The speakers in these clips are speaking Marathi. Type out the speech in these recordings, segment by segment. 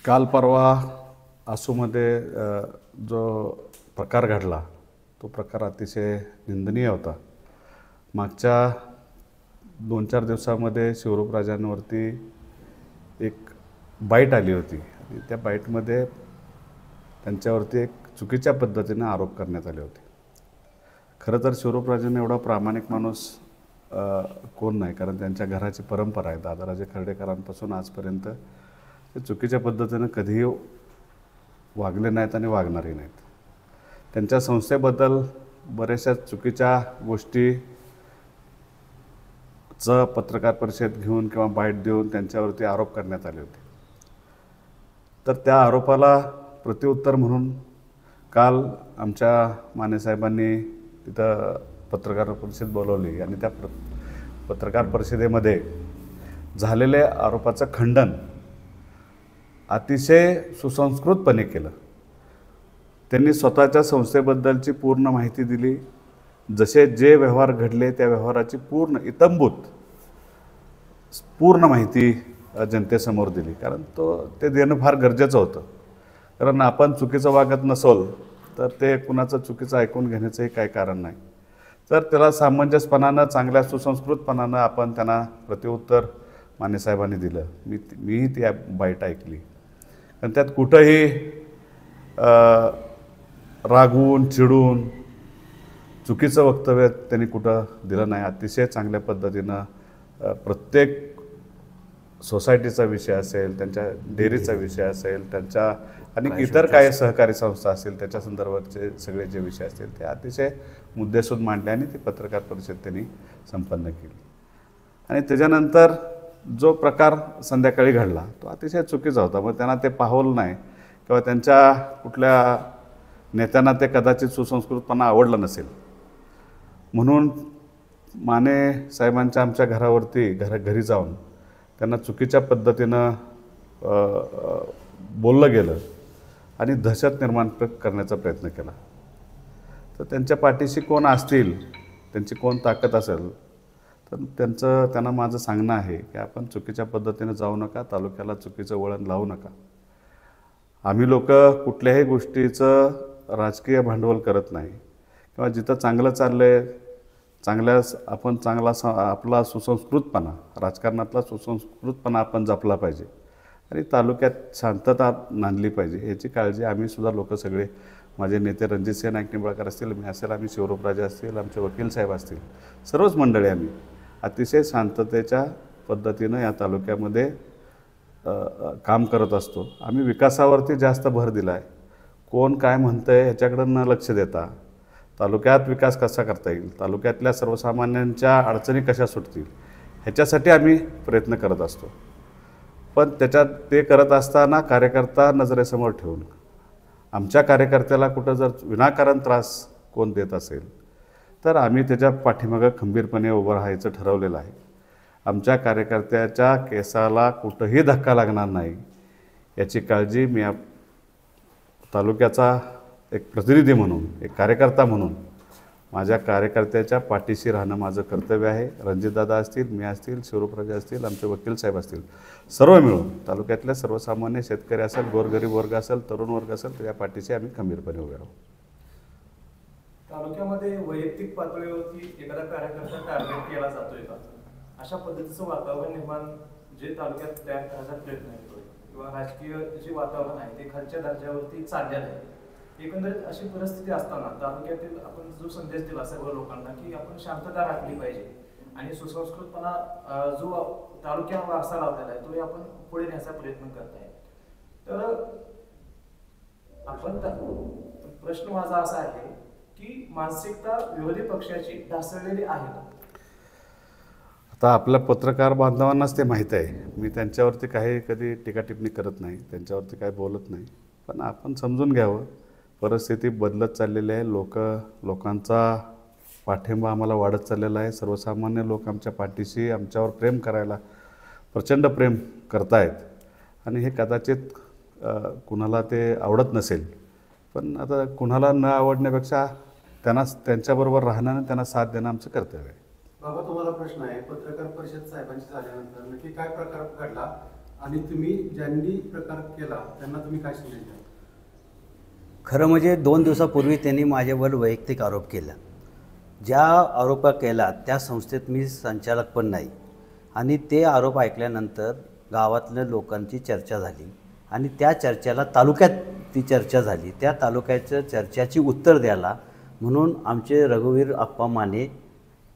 काल परवा आसूमध्ये जो प्रकार घडला तो प्रकार अतिशय निंदनीय होता. मागच्या 2-4 दिवसामध्ये शिवरूपराजांवरती एक बाईट आली होती आणि त्या बाईटमध्ये त्यांच्यावरती एक चुकीच्या पद्धतीने आरोप करण्यात आले होते. खरं तर शिवरूपराजांना एवढा प्रामाणिक माणूस कोण नाही, कारण त्यांच्या घराची परंपरा आहे. दादाराजे खर्डेकरांपासून आजपर्यंत ते चुकीच्या पद्धतीनं कधीही वागले नाहीत आणि वागणारही नाहीत. त्यांच्या संस्थेबद्दल बऱ्याचशा चुकीच्या गोष्टीचं पत्रकार परिषद घेऊन किंवा बाईट देऊन त्यांच्यावरती आरोप करण्यात आले होते. तर त्या आरोपाला प्रत्युत्तर म्हणून काल आमच्या मानेसाहेबांनी तिथं पत्रकार परिषद बोलवली आणि त्या पत्रकार परिषदेमध्ये झालेल्या आरोपाचं खंडन अतिशय सुसंस्कृतपणे केलं. त्यांनी स्वतःच्या संस्थेबद्दलची पूर्ण माहिती दिली. जे व्यवहार घडले त्या व्यवहाराची इत्थंभूत पूर्ण माहिती जनतेसमोर दिली, कारण ते देणं फार गरजेचं होतं. कारण आपण चुकीचं वागत नसोल तर ते कुणाचं चुकीचं ऐकून घेण्याचंही काही कारण नाही. तर त्याला सामंजस्यपणानं, चांगल्या सुसंस्कृतपणानं आपण त्यांना प्रत्युत्तर मानेसाहेबांनी दिलं. मीही ती बाईट ऐकली आणि त्यात कुठंही रागवून चिडून चुकीचं वक्तव्य त्यांनी कुठं दिलं नाही. अतिशय चांगल्या पद्धतीनं प्रत्येक सोसायटीचा विषय असेल, त्यांच्या डेअरीचा विषय असेल, त्यांच्या आणि इतर काही सहकारी संस्था असतील त्याच्या संदर्भातचे सगळे जे विषय असतील ते अतिशय मुद्देसूद मांडले आणि ती पत्रकार परिषद त्यांनी संपन्न केली. आणि त्याच्यानंतर जो प्रकार संध्याकाळी घडला तो अतिशय चुकीचा होता. मग त्यांना ते पाहवलं नाही किंवा त्यांच्या कुठल्या नेत्यांना ते कदाचित सुसंस्कृतपणा आवडलं नसेल, म्हणून माने साहेबांच्या आमच्या घरी जाऊन त्यांना चुकीच्या पद्धतीनं बोललं गेलं आणि दहशत निर्माण करण्याचा प्रयत्न केला. तर त्यांच्या पाठीशी कोण असतील, त्यांची कोण ताकद असेल, तर त्यांना माझं सांगणं आहे की आपण चुकीच्या पद्धतीनं जाऊ नका, तालुक्याला चुकीचं वळण लावू नका. आम्ही लोक कुठल्याही गोष्टीचं राजकीय भांडवल करत नाही किंवा जिथं चांगलं चाललं आहे आपला सुसंस्कृतपणा, राजकारणातला सुसंस्कृतपणा आपण जपला पाहिजे आणि तालुक्यात शांतता नांदली पाहिजे याची काळजी आम्ही सुद्धा लोक सगळे, माझे नेते रणजितसिंह नाईक निंबाळकर असतील, मी असेल, आम्ही शिवरूपराजे असतील, आमचे वकील साहेब असतील, सर्वच मंडळी आम्ही अतिशय शांततेच्या पद्धतीनं या तालुक्यामध्ये काम करत असतो. आम्ही विकासावरती जास्त भर दिला आहे. कोण काय म्हणतं आहे ह्याच्याकडं न लक्ष देता तालुक्यात विकास कसा करता येईल, तालुक्यातल्या सर्वसामान्यांच्या अडचणी कशा सुटतील ह्याच्यासाठी आम्ही प्रयत्न करत असतो. पण ते करत असताना कार्यकर्ता नजरेसमोर ठेवून आमच्या कार्यकर्त्याला कुठं जर विनाकारण त्रास कोण देत असेल तर आम्ही त्याच्या पाठीमागं खंबीरपणे उभं राहायचं ठरवलेलं आहे. आमच्या कार्यकर्त्याच्या केसाला कुठंही धक्का लागणार नाही याची काळजी मी तालुक्याचा एक प्रतिनिधी म्हणून, एक कार्यकर्ता म्हणून माझ्या कार्यकर्त्याच्या पाठीशी राहणं माझं कर्तव्य आहे. रणजितदादा असतील, मी असतील, शिवरूपराजे असतील, आमचे वकील साहेब असतील, सर्व मिळून तालुक्यातल्या सर्वसामान्य शेतकरी असेल, गोरगरीब वर्ग असेल, तरुण वर्ग असेल, त्याच्या पाठीशी आम्ही खंबीरपणे उभे राहू. तालुक्यामध्ये वैयक्तिक पातळीवरती एखादा कार्यकर्ता टार्गेट केला जातोय का? अशा पद्धतीचं वातावरण निर्माण जे तालुक्यात तयार करण्याचा प्रयत्न येतोय किंवा राजकीय जे वातावरण आहे ते खालच्या दर्जावरती चाललेलं आहे. एकंदरीत अशी परिस्थिती असताना तालुक्यातील आपण जो संदेश दिला सर्व लोकांना की आपण शांतता राखली पाहिजे आणि सुसंस्कृतपणा जो तालुक्यात वारसा लावलेला आहे तो आपण पुढे नेण्याचा प्रयत्न करताय, तर आपण प्रश्न माझा असा आहे की मानसिकता विरोधी पक्षाची ढासळलेली आहे का? आता आपल्या पत्रकार बांधवांनाच ते माहीत आहे. मी त्यांच्यावरती कधी टीका टिप्पणी करत नाही, त्यांच्यावरती काही बोलत नाही. पण आपण समजून घ्यावं, परिस्थिती बदलत चाललेली आहे. लोकांचा पाठिंबा आम्हाला वाढत चाललेला आहे. सर्वसामान्य लोक आमच्या पाठीशी, आमच्यावर प्रेम करायला प्रचंड प्रेम करतायत आणि हे कदाचित कुणाला ते आवडत नसेल, पण आता कुणाला न आवडण्यापेक्षा त्यांच्याबरोबर राहणं आणि त्यांना साथ देणं आमचं कर्तव्य आहे. बाबा, तुम्हाला प्रश्न आहे. पत्रकार परिषद साहेबांची झाल्यानंतर नक्की काय प्रकार घडला आणि तुम्ही ज्यांनी प्रकार केला त्यांना तुम्ही काय संदेश द्याल? खरं म्हणजे 2 दिवसापूर्वी त्यांनी माझ्यावर वैयक्तिक आरोप केला. ज्या आरोप केला त्या संस्थेत मी संचालक पण नाही आणि ते आरोप ऐकल्यानंतर गावातल्या लोकांची चर्चा झाली आणि त्या चर्चेला तालुक्यात ती चर्चा झाली. त्या तालुक्याच्या चर्चाची उत्तर द्यायला म्हणून आमचे रघुवीर आप्पा माने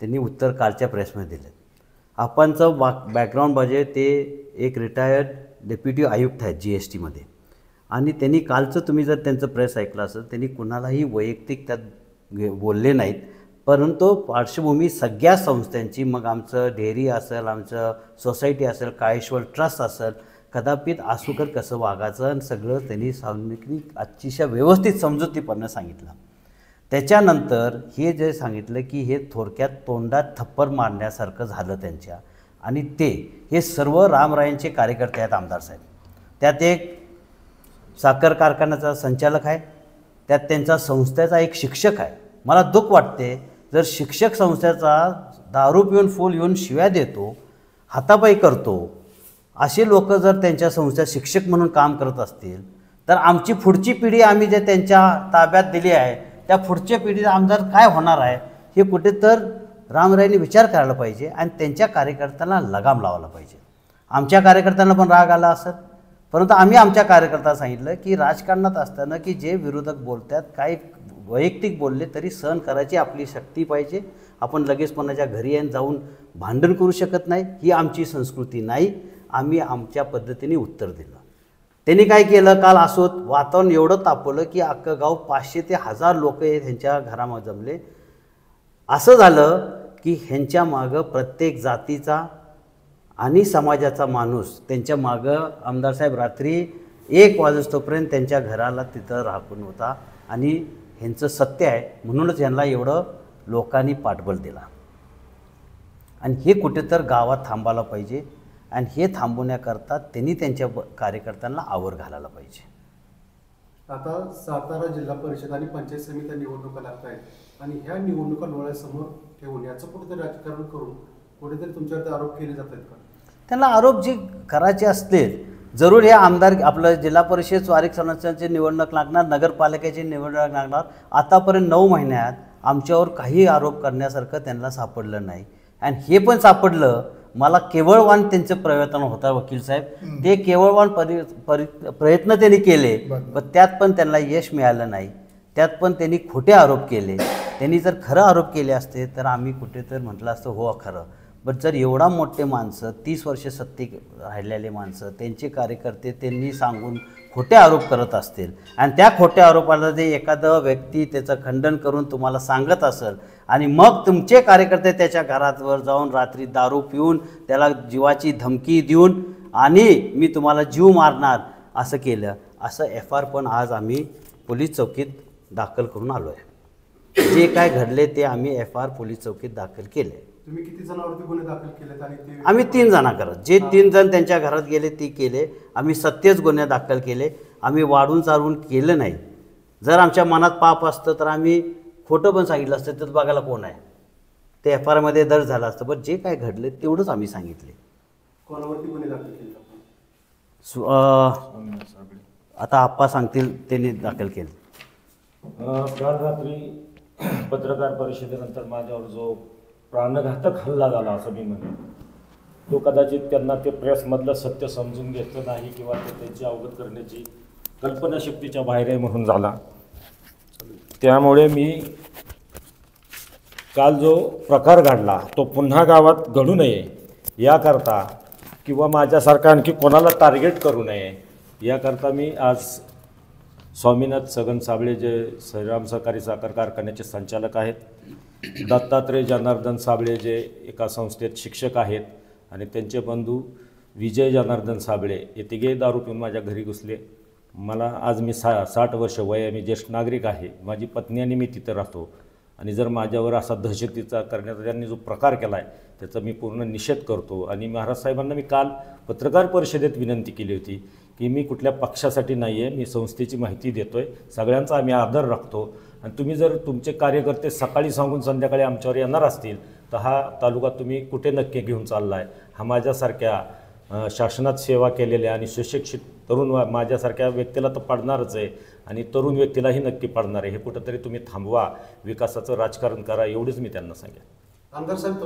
त्यांनी उत्तर कालच्या प्रेसमध्ये दिलं. आप्पांचं बॅकग्राऊंड म्हणजे ते एक रिटायर्ड डेप्युटी आयुक्त आहेत GSTमध्ये आणि त्यांनी कालचं तुम्ही जर त्यांचं प्रेस ऐकलं असेल त्यांनी कुणालाही वैयक्तिक त्यात बोलले नाहीत, परंतु पार्श्वभूमी सगळ्या संस्थांची, मग आमचं डेअरी असेल, आमचं सोसायटी असेल, काळेश्वर ट्रस्ट असेल, कदापित आसूकर कसं वागायचं आणि सगळं त्यांनी सार्वजनिक अतिशय व्यवस्थित समजुतीपणे सांगितलं. त्याच्यानंतर हे जे सांगितलं की हे थोडक्यात तोंडात थप्पड मारण्यासारखं झालं त्यांच्या आणि हे सर्व रामरायांचे कार्यकर्ते आहेत आमदार साहेब. त्यात एक साखर कारखान्याचा संचालक आहे, त्यात त्यांचा संस्थेचा एक शिक्षक आहे. मला दुःख वाटते जर शिक्षक संस्थेचा दारू पिऊन फुल येऊन शिव्या देतो, हातापाई करतो, असे लोक जर त्यांच्या संस्थेत शिक्षक म्हणून काम करत असतील तर आमची पुढची पिढी आम्ही जे त्यांच्या ताब्यात दिली आहे त्या पुढच्या पिढीचा आमदार काय होणार आहे हे कुठे तर रामरायांनी विचार करायला पाहिजे आणि त्यांच्या कार्यकर्त्यांना लगाम लावायला पाहिजे. आमच्या कार्यकर्त्यांना पण राग आला असेल, परंतु आम्ही आमच्या कार्यकर्त्यांना सांगितलं की राजकारणात असताना की जे विरोधक बोलतात, काही वैयक्तिक बोलले तरी सहन करायची आपली शक्ती पाहिजे. आपण लगेच कोणाच्या घरी येऊन जाऊन भांडण करू शकत नाही, ही आमची संस्कृती नाही. आम्ही आमच्या पद्धतीने उत्तर दिलं. त्यांनी काय केलं, काल असोत वातावरण एवढं तापवलं की अख्खं गाव 500 ते 1000 लोक ह्यांच्या घरामध्ये जमले. असं झालं की ह्यांच्या मागं प्रत्येक जातीचा आणि समाजाचा माणूस त्यांच्या मागं आमदार साहेब रात्री 1 वाजेस्तोपर्यंत त्यांच्या घराला तिथं राखून होता आणि ह्यांचं सत्य आहे म्हणूनच ह्यांना एवढं लोकांनी पाठबळ दिला. आणि हे कुठे तर गावात थांबायला पाहिजे आणि हे थांबवण्याकरता त्यांनी त्यांच्या कार्यकर्त्यांना आवर घालायला पाहिजे. आता सातारा जिल्हा परिषद आणि पंचायत समित्या निवडणुका लागत आहेत आणि ह्या निवडणुका डोळ्यासमोर ठेवून याचं कुठेतरी राजकारण करून कुठेतरी तुमच्यावरती आरोप केले जात आहेत का? त्यांना आरोप जे करायचे असतील, जरूर हे आमदार आपलं जिल्हा परिषद स्वारिक सदस्यांची निवडणूक लागणार, नगरपालिकेची निवडणूक लागणार. आतापर्यंत 9 महिन्यात आमच्यावर काही आरोप करण्यासारखं त्यांना सापडलं नाही. आणि हे पण सापडलं, मला केवळवान त्यांचे प्रयत्न होता वकील साहेब, ते केवळवान प्रयत्न त्यांनी केले पण त्यात पण त्यांना यश मिळालं नाही. त्यात पण त्यांनी खोटे आरोप केले. त्यांनी जर खरं आरोप केले असते तर आम्ही कुठे तर म्हटलं असतं हो खरं. पण जर एवढा मोठे माणसं 30 वर्ष सत्तेत राहिलेले माणसं, त्यांचे कार्यकर्ते त्यांनी सांगून खोटे आरोप करत असतील आणि त्या खोट्या आरोपाला जे एखादं व्यक्ती त्याचं खंडन करून तुम्हाला सांगत असेल आणि मग तुमचे कार्यकर्ते त्याच्या घरावर जाऊन रात्री दारू पिऊन त्याला जीवाची धमकी देऊन आणि मी तुम्हाला जीव मारणार असं केलं, असं FR पण आज आम्ही पोलीस चौकीत दाखल करून आलो आहे. जे काय घडले ते आम्ही FR पोलीस चौकीत दाखल केले. तुम्ही किती जणांवरती गुन्हे दाखल केलेत? आणि ते आम्ही 3 जण करत, जे 3 जण त्यांच्या घरात गेले ते केले. आम्ही सत्यच गुन्हे दाखल केले. आम्ही वाढून चालवून केलं नाही. जर आमच्या मनात पाप असतं तर आम्ही खोटं पण सांगितलं असतं, तर बघायला कोण आहे, ते FR मध्ये दर्ज झालं असतं. पण जे काय घडले तेवढंच आम्ही सांगितले. कोणावरती गुन्हे दाखल केले? आता आप्पा सांगतील त्यांनी दाखल केले. काल रात्री पत्रकार परिषदेनंतर माझ्यावर जो प्राणघातक हल्ला झाला असं मी म्हणेन, तो कदाचित त्यांना ते प्रेसमधलं सत्य समजून घेतलं नाही किंवा ते त्यांची अवगत करण्याची कल्पनाशक्तीच्या बाहेर आहे म्हणून झाला. त्यामुळे मी काल जो प्रकार घडला तो पुन्हा गावात घडू नये याकरता किंवा माझ्यासारखा आणखी कोणाला टार्गेट करू नये याकरता मी आज स्वामीनाथ छगन साबळे जे श्रीराम सहकारी साखर कारखान्याचे संचालक आहेत, दत्तात्रय जनार्दन साबळे जे एका संस्थेत शिक्षक आहेत आणि त्यांचे बंधू विजय जनार्दन साबळे हे तिघे दारू पिऊन माझ्या घरी घुसले. मला आज मी 60 वर्ष वय आहे, मी ज्येष्ठ नागरिक आहे, माझी पत्नी आणि मी तिथं राहतो आणि जर माझ्यावर असा दहशतीचा करण्याचा त्यांनी जो प्रकार केला आहे त्याचा मी पूर्ण निषेध करतो. आणि महाराज साहेबांना मी काल पत्रकार परिषदेत विनंती केली होती की मी कुठल्या पक्षासाठी नाही आहे, मी संस्थेची माहिती देतो आहे, सगळ्यांचा आम्ही आदर राखतो आणि तुम्ही जर तुमचे कार्यकर्ते सकाळी सांगून संध्याकाळी आमच्यावर येणार असतील तर हा तालुका तुम्ही कुठे नक्की घेऊन चालला आहे, हा माझ्यासारख्या शासनात सेवा केलेल्या आणि सुशिक्षित तरुण माझ्यासारख्या व्यक्तीला तर पडणारच आहे आणि तरुण व्यक्तीलाही नक्की पडणार आहे. हे कुठंतरी तुम्ही थांबवा, विकासाचं राजकारण करा, एवढंच मी त्यांना सांगेन. आमदार साहेब